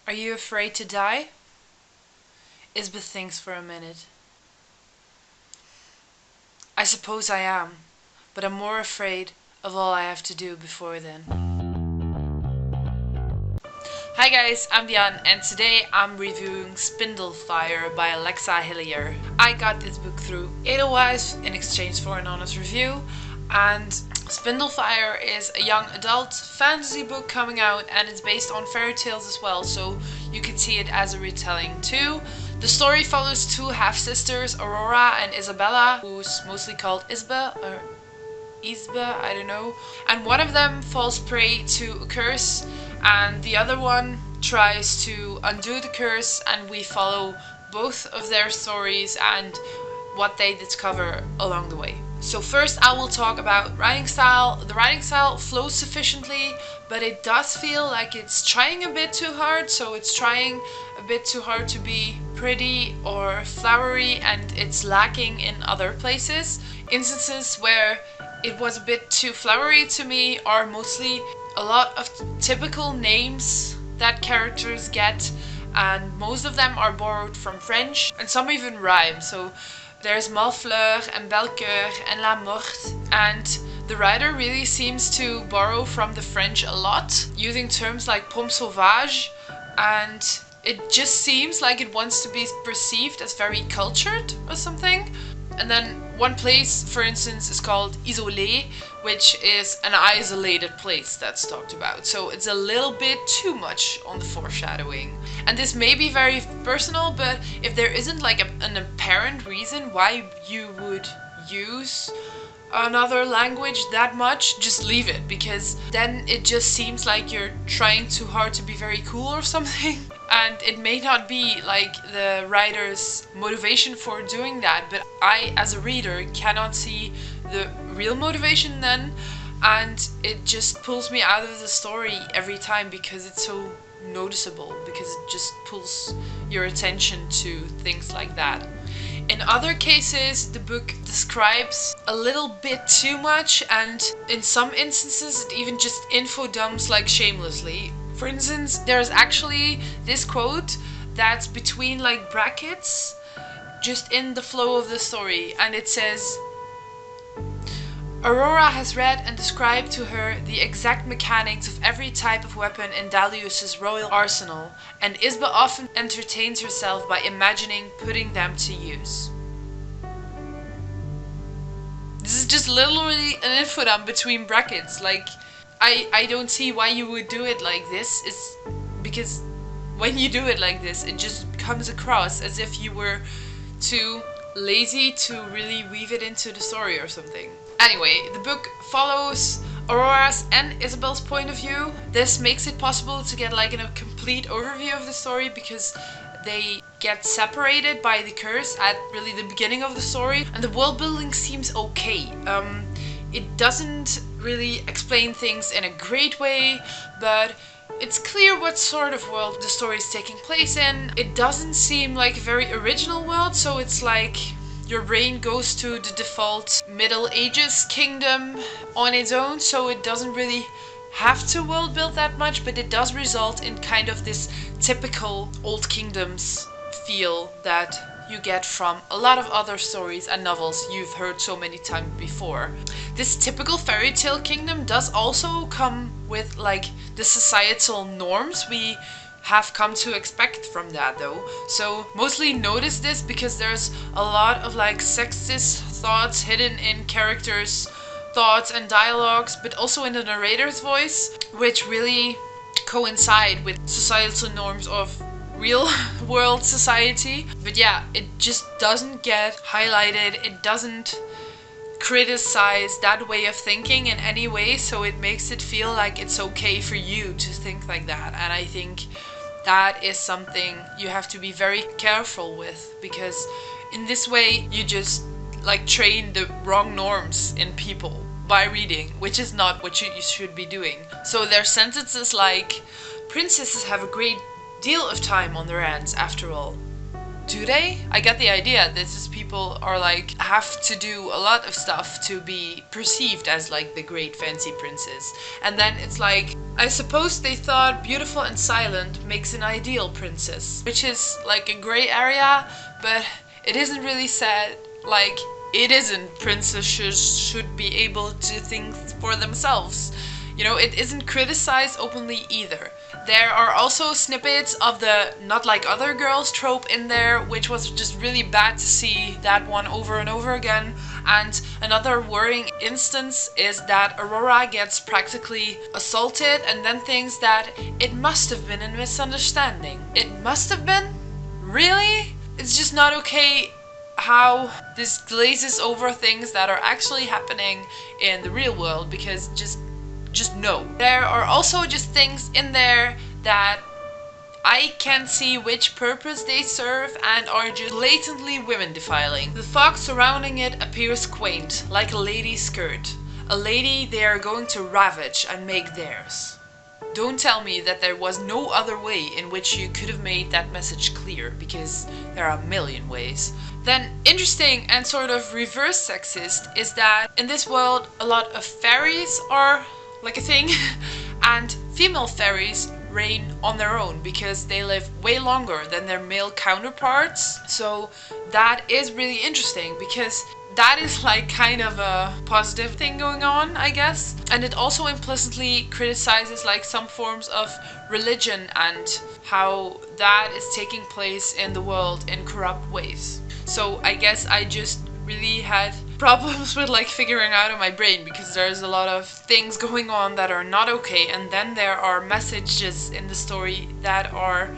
Are you afraid to die? Isbeth thinks for a minute. I suppose I am, but I'm more afraid of all I have to do before then. Hi guys, I'm Diane and today I'm reviewing Spindle by Alexa Hillier. I got this book through Edelweiss in exchange for an honest review, and Spindle is a young adult fantasy book coming out, and it's based on fairy tales as well, so you can see it as a retelling too. The story follows two half-sisters, Aurora and Isabella, who's mostly called Isba or Isba, I don't know. And one of them falls prey to a curse and the other one tries to undo the curse, and we follow both of their stories and what they discover along the way. So first I will talk about writing style. The writing style flows sufficiently, but it does feel like it's trying a bit too hard. So it's trying a bit too hard to be pretty or flowery, and it's lacking in other places. Instances where it was a bit too flowery to me are mostly a lot of typical names that characters get, and most of them are borrowed from French, and some even rhyme. So there's Malfleur and Belcoeur and La Morte, and the writer really seems to borrow from the French a lot, using terms like pomme sauvage, and it just seems like it wants to be perceived as very cultured or something. And then one place, for instance, is called Isolé, which is an isolated place that's talked about. So it's a little bit too much on the foreshadowing. And this may be very personal, but if there isn't like an apparent reason why you would use another language that much, just leave it, because then it just seems like you're trying too hard to be very cool or something. And it may not be like the writer's motivation for doing that, but I as a reader cannot see the real motivation then, and it just pulls me out of the story every time because it's so noticeable, because it just pulls your attention to things like that. In other cases, the book describes a little bit too much, and in some instances it even just info dumps like shamelessly. For instance, there's actually this quote that's between like brackets just in the flow of the story, and it says, Aurora has read and described to her the exact mechanics of every type of weapon in Dalius's royal arsenal, and Isba often entertains herself by imagining putting them to use. This is just literally an info dump between brackets. Like, I don't see why you would do it like this. It's because when you do it like this, it just comes across as if you were too lazy to really weave it into the story or something. Anyway, the book follows Aurora's and Isabel's point of view. This makes it possible to get like a complete overview of the story, because they get separated by the curse at really the beginning of the story, and the world building seems okay. It doesn't really explain things in a great way, but it's clear what sort of world the story is taking place in. It doesn't seem like a very original world, so it's like your brain goes to the default Middle Ages kingdom on its own, so it doesn't really have to world build that much, but it does result in kind of this typical old kingdoms feel that you get from a lot of other stories and novels you've heard so many times before. This typical fairy tale kingdom does also come with like the societal norms we have come to expect from that though. So mostly notice this because there's a lot of like sexist thoughts hidden in characters' thoughts and dialogues, but also in the narrator's voice, which really coincide with societal norms of real world society. But yeah, it just doesn't get highlighted, it doesn't criticize that way of thinking in any way, so it makes it feel like it's okay for you to think like that. And I think that is something you have to be very careful with, because in this way you just like train the wrong norms in people by reading, which is not what you should be doing. So there's sentences like, princesses have a great deal of time on their hands after all. do they? I get the idea. This is people are like have to do a lot of stuff to be perceived as like the great fancy princess. And then it's like, I suppose they thought beautiful and silent makes an ideal princess, which is like a gray area, but it isn't really said like it isn't. Princesses should be able to think for themselves. You know, it isn't criticized openly either. There are also snippets of the not like other girls trope in there, which was just really bad to see that one over and over again. And another worrying instance is that Aurora gets practically assaulted and then thinks that it must have been a misunderstanding. It must have been? Really? It's just not okay how this glazes over things that are actually happening in the real world, because just no. There are also just things in there that I can't see which purpose they serve and are just blatantly women defiling. The fog surrounding it appears quaint, like a lady's skirt. A lady they are going to ravage and make theirs. Don't tell me that there was no other way in which you could have made that message clear, because there are a million ways. Then, interesting and sort of reverse sexist is that in this world a lot of fairies are like a thing, and female fairies reign on their own because they live way longer than their male counterparts. So that is really interesting, because that is like kind of a positive thing going on, I guess. And it also implicitly criticizes like some forms of religion and how that is taking place in the world in corrupt ways. So I guess I just really had problems with like figuring out in my brain, because there's a lot of things going on that are not okay, and then there are messages in the story that are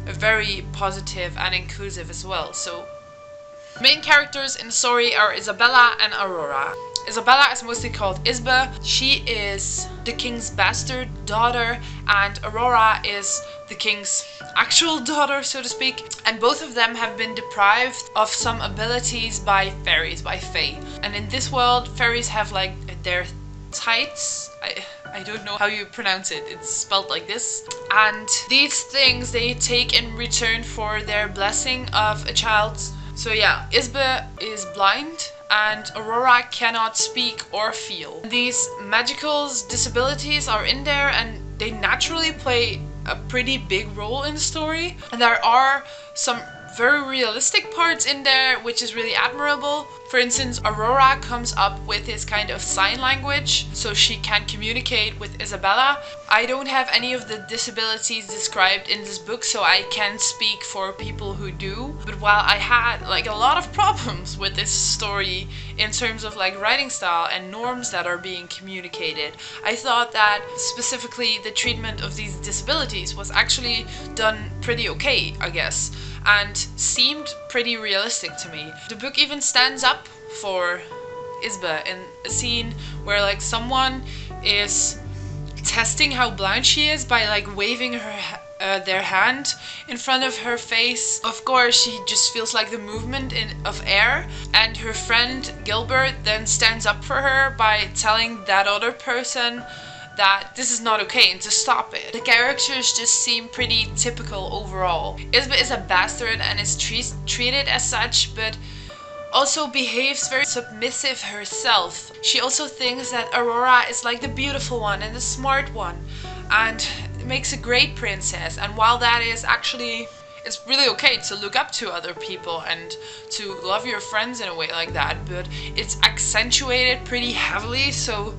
very positive and inclusive as well. So main characters in the story are Isabella and Aurora. Isabella is mostly called Isbe. She is the king's bastard daughter, and Aurora is the king's actual daughter, so to speak. And both of them have been deprived of some abilities by fairies, by fae. And in this world, fairies have like their tights. I don't know how you pronounce it. It's spelled like this. And these things they take in return for their blessing of a child. So yeah, Isbe is blind and Aurora cannot speak or feel. These magical disabilities are in there and they naturally play a pretty big role in the story. And there are some very realistic parts in there, which is really admirable. For instance, Aurora comes up with this kind of sign language so she can communicate with Isabella. I don't have any of the disabilities described in this book, so I can't speak for people who do. But while I had like a lot of problems with this story in terms of like writing style and norms that are being communicated, I thought that specifically the treatment of these disabilities was actually done pretty okay, I guess, and seemed pretty realistic to me. The book even stands up for Isbe in a scene where like someone is testing how blind she is by like waving their hand in front of her face. Of course, she just feels like the movement of air, and her friend Gilbert then stands up for her by telling that other person that this is not okay and to stop it. The characters just seem pretty typical overall. Isbe is a bastard and is treated as such, but also behaves very submissive herself. She also thinks that Aurora is like the beautiful one and the smart one and makes a great princess. And while that is actually, it's really okay to look up to other people and to love your friends in a way like that, but it's accentuated pretty heavily, so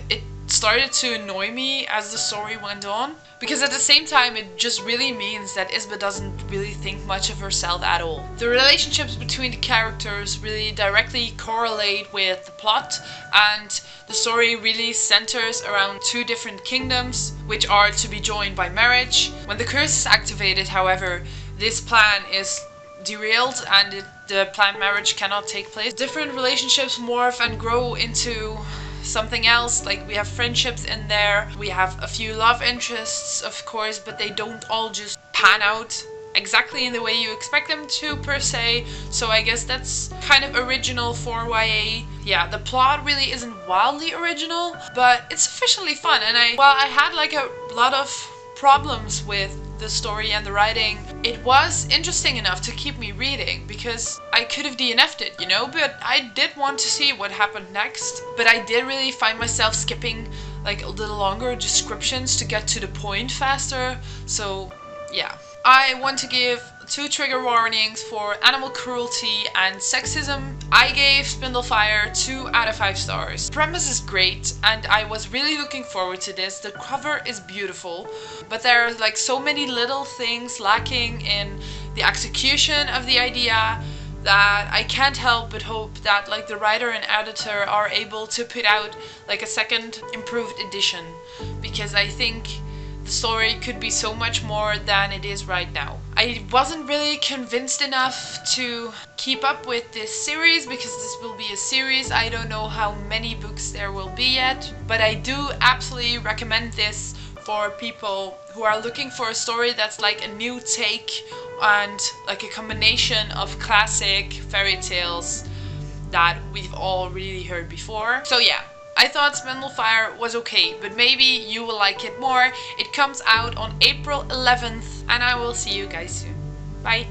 it started to annoy me as the story went on, because at the same time it just really means that Isbe doesn't really think much of herself at all. The relationships between the characters really directly correlate with the plot, and the story really centers around two different kingdoms which are to be joined by marriage. When the curse is activated, however, this plan is derailed and the planned marriage cannot take place. Different relationships morph and grow into something else. Like we have friendships in there, we have a few love interests of course, but they don't all just pan out exactly in the way you expect them to per se. So I guess that's kind of original for YA. Yeah, the plot really isn't wildly original, but it's sufficiently fun. And while I had like a lot of problems with the story and the writing, it was interesting enough to keep me reading, because I could have DNF'd it, you know, but I did want to see what happened next. But I did really find myself skipping like a little longer descriptions to get to the point faster. So yeah, I want to give 2 trigger warnings for animal cruelty and sexism. I gave Spindlefire 2 out of 5 stars. The premise is great and I was really looking forward to this. The cover is beautiful, but there are like so many little things lacking in the execution of the idea that I can't help but hope that like the writer and editor are able to put out like a second improved edition, because I think the story could be so much more than it is right now. I wasn't really convinced enough to keep up with this series, because this will be a series. I don't know how many books there will be yet, but I do absolutely recommend this for people who are looking for a story that's like a new take and like a combination of classic fairy tales that we've all really heard before. So yeah, I thought Spindlefire was okay, but maybe you will like it more. It comes out on April 11th, and I will see you guys soon. Bye!